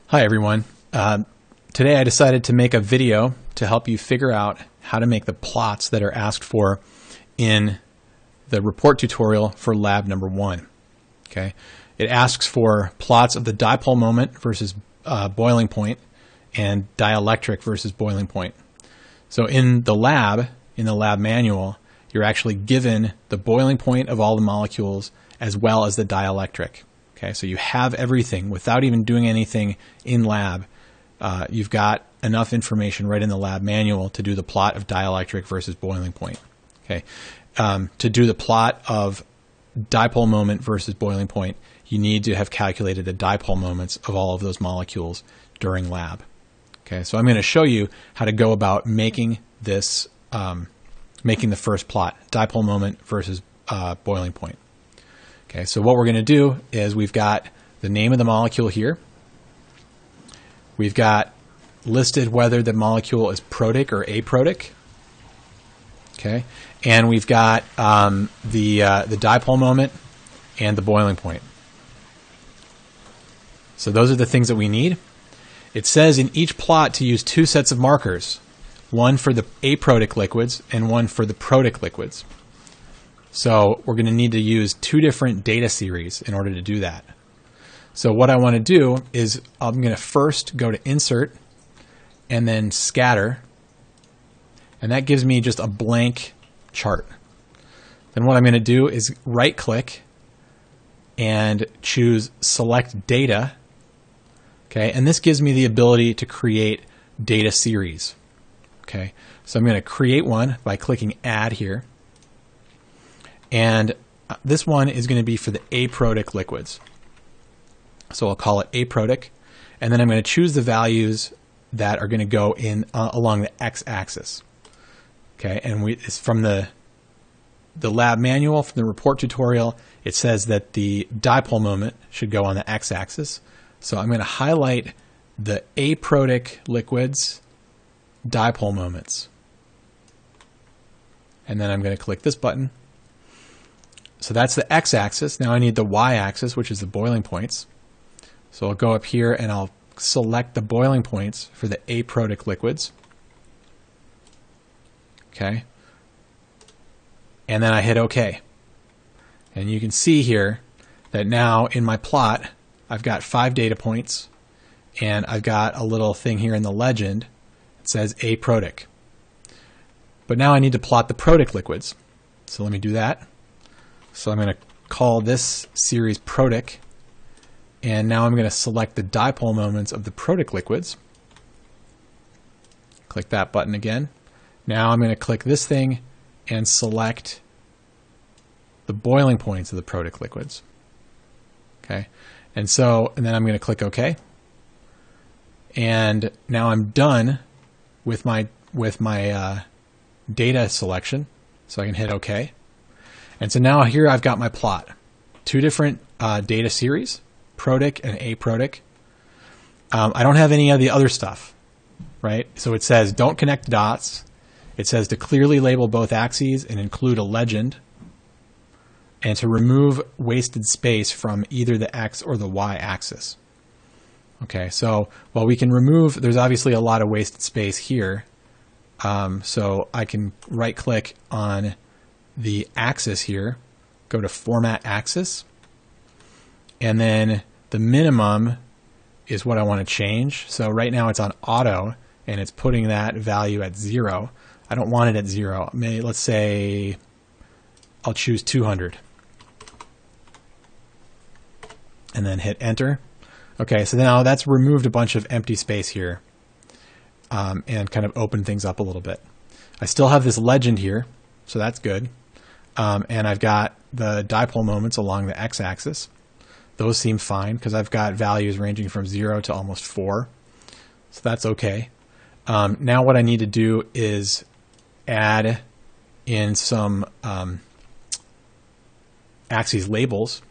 Hi everyone. Today I decided to make a video to help you figure out how to make the plots that are asked for in the report tutorial for lab number 1. Okay, it asks for plots of the dipole moment versus boiling point and dielectric versus boiling point. So in the lab manual, you're actually given the boiling point of all the molecules as well as the dielectric. Okay, so you have everything without even doing anything in lab. You've got enough information right in the lab manual to do the plot of dielectric versus boiling point. Okay, to do the plot of dipole moment versus boiling point, you need to have calculated the dipole moments of all of those molecules during lab. Okay, so I'm going to show you how to go about making this, making the first plot, dipole moment versus boiling point. Okay, so what we're going to do is we've got the name of the molecule here. We've got listed whether the molecule is protic or aprotic. Okay, and we've got the dipole moment and the boiling point. So those are the things that we need. It says in each plot to use 2 sets of markers, one for the aprotic liquids and one for the protic liquids. So we're going to need to use 2 different data series in order to do that. So what I want to do is I'm going to first go to Insert and then Scatter. And that gives me just a blank chart. Then what I'm going to do is right-click and choose Select Data. Okay, and this gives me the ability to create data series. Okay, so I'm going to create one by clicking Add here. And this one is going to be for the aprotic liquids. So I'll call it aprotic. And then I'm going to choose the values that are going to go in along the x-axis. Okay, and it's from the lab manual, from the report tutorial, it says that the dipole moment should go on the x-axis. So I'm going to highlight the aprotic liquids dipole moments. And then I'm going to click this button. So that's the x-axis. Now I need the y-axis, which is the boiling points. So I'll go up here and I'll select the boiling points for the aprotic liquids. Okay. And then I hit OK. And you can see here that now in my plot, I've got 5 data points and I've got a little thing here in the legend that says aprotic. But now I need to plot the protic liquids. So let me do that. So I'm going to call this series protic, and now I'm going to select the dipole moments of the protic liquids. Click that button again. Now I'm going to click this thing and select the boiling points of the protic liquids. Okay, and then I'm going to click OK. And now I'm done with my data selection, so I can hit OK. And so now here I've got my plot. 2 different data series, protic and aprotic. I don't have any of the other stuff, right? So it says don't connect dots. It says to clearly label both axes and include a legend, and to remove wasted space from either the x or the y axis. Okay, so while we can remove, there's obviously a lot of wasted space here. So I can right click on the axis here, go to Format Axis, and then the minimum is what I want to change. So right now it's on auto and it's putting that value at 0. I don't want it at 0. Let's say I'll choose 200 and then hit enter. Okay, so now that's removed a bunch of empty space here and kind of opened things up a little bit. I still have this legend here, so that's good. And I've got the dipole moments along the x-axis. Those seem fine because I've got values ranging from 0 to almost 4. So that's okay. Now what I need to do is add in some axes labels.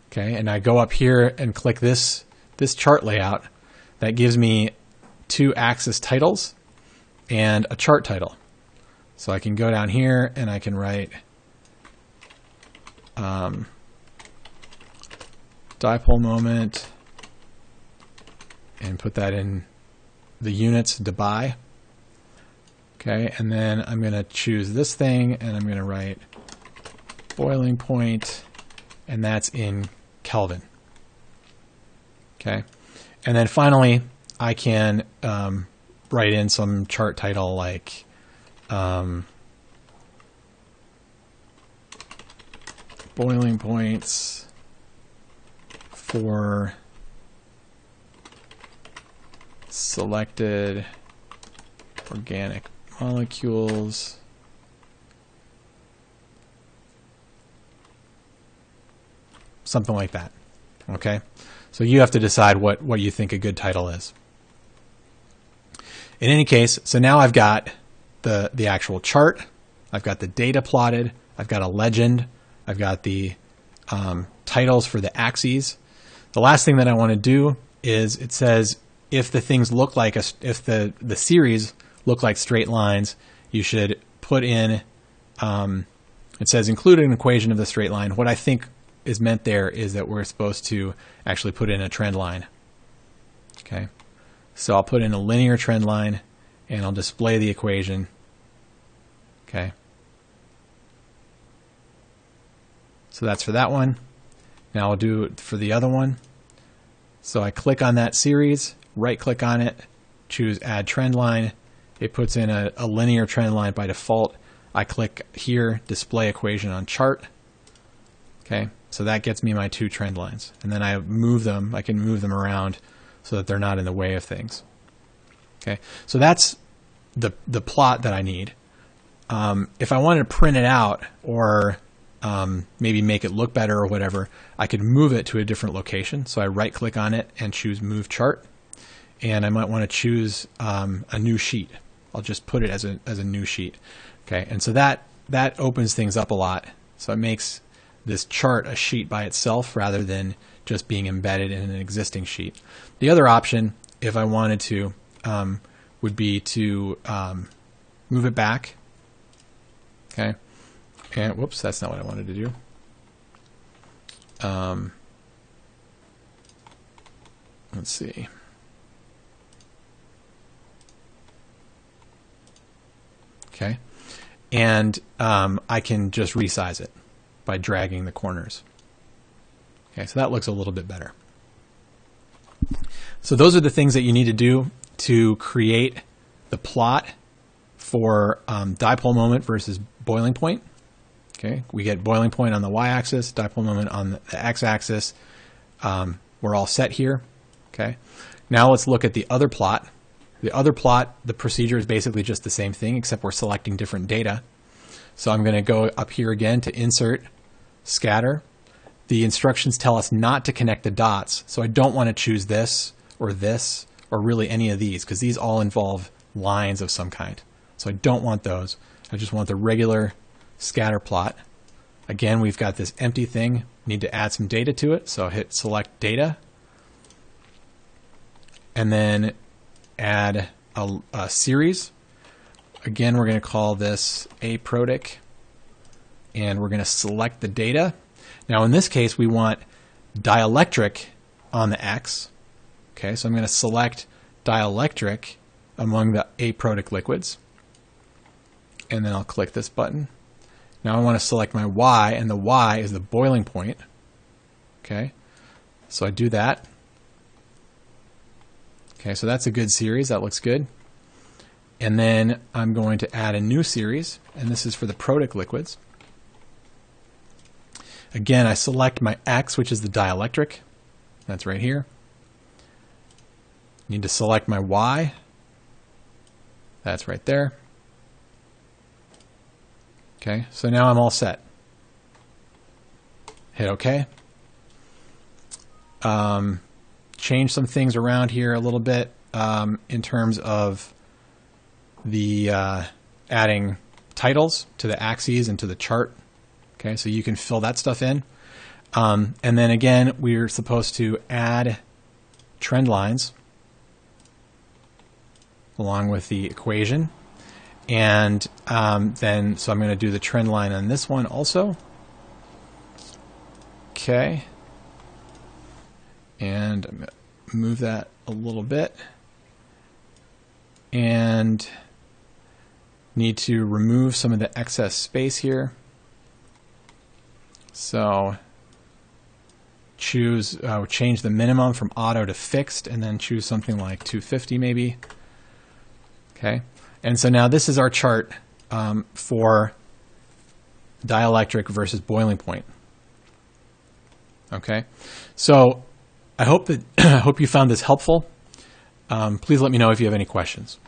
Okay, and I go up here and click this chart layout. That gives me 2 axis titles and a chart title. So I can go down here and I can write dipole moment and put that in the units Dubai. Okay, and then I'm going to choose this thing, and I'm going to write boiling point, and that's in Kelvin. Okay, and then finally I can write in some chart title like boiling points for selected organic molecules something like that. Okay, so you have to decide what you think a good title is. In any case, so now I've got the actual chart, I've got the data plotted, I've got a legend, I've got the titles for the axes. The last thing that I want to do is it says if the things look like if the series look like straight lines, you should put in it says include an equation of the straight line. What I think is meant there is that we're supposed to actually put in a trend line. Okay, so I'll put in a linear trend line and I'll display the equation. Okay, so that's for that one. Now I'll do it for the other one. So I click on that series, right click on it, choose add trend line. It puts in a linear trend line by default. I click here, display equation on chart. Okay, so that gets me my two trend lines. And then I move them, I can move them around so that they're not in the way of things. Okay, so that's the plot that I need. If I wanted to print it out or maybe make it look better or whatever, I could move it to a different location. So I right click on it and choose move chart. And I might want to choose a new sheet. I'll just put it as a new sheet. Okay, and so that opens things up a lot. So it makes this chart a sheet by itself rather than just being embedded in an existing sheet. The other option, if I wanted to, would be to move it back. Okay, and whoops, that's not what I wanted to do. Let's see. Okay, and I can just resize it by dragging the corners. Okay, so that looks a little bit better. So those are the things that you need to do to create the plot for dipole moment versus boiling point. Okay, we get boiling point on the y-axis, dipole moment on the x-axis. We're all set here. Okay, now let's look at the other plot. The other plot, the procedure is basically just the same thing, except we're selecting different data. So I'm going to go up here again to insert, scatter. The instructions tell us not to connect the dots, so I don't want to choose this or really any of these, because these all involve lines of some kind. So I don't want those. I just want the regular scatter plot. Again, we've got this empty thing. Need to add some data to it, so I'll hit select data. And then add a series. Again, we're going to call this aprotic, and we're going to select the data. Now in this case, we want dielectric on the X. Okay, so I'm going to select dielectric among the aprotic liquids, and then I'll click this button. Now I want to select my Y, and the Y is the boiling point. Okay, so I do that. Okay, so that's a good series. That looks good. And then I'm going to add a new series, and this is for the protic liquids. Again, I select my X, which is the dielectric. That's right here. Need to select my Y. That's right there. Okay, so now I'm all set. Hit OK. Change some things around here a little bit in terms of the adding titles to the axes and to the chart. Okay, so you can fill that stuff in. And then again, we're supposed to add trend lines along with the equation. And then, so I'm going to do the trend line on this one also. Okay. And I'm going to move that a little bit. And need to remove some of the excess space here. So choose, change the minimum from auto to fixed, and then choose something like 250 maybe. Okay, and so now this is our chart for dielectric versus boiling point. Okay, so I hope that I hope you found this helpful. Please let me know if you have any questions.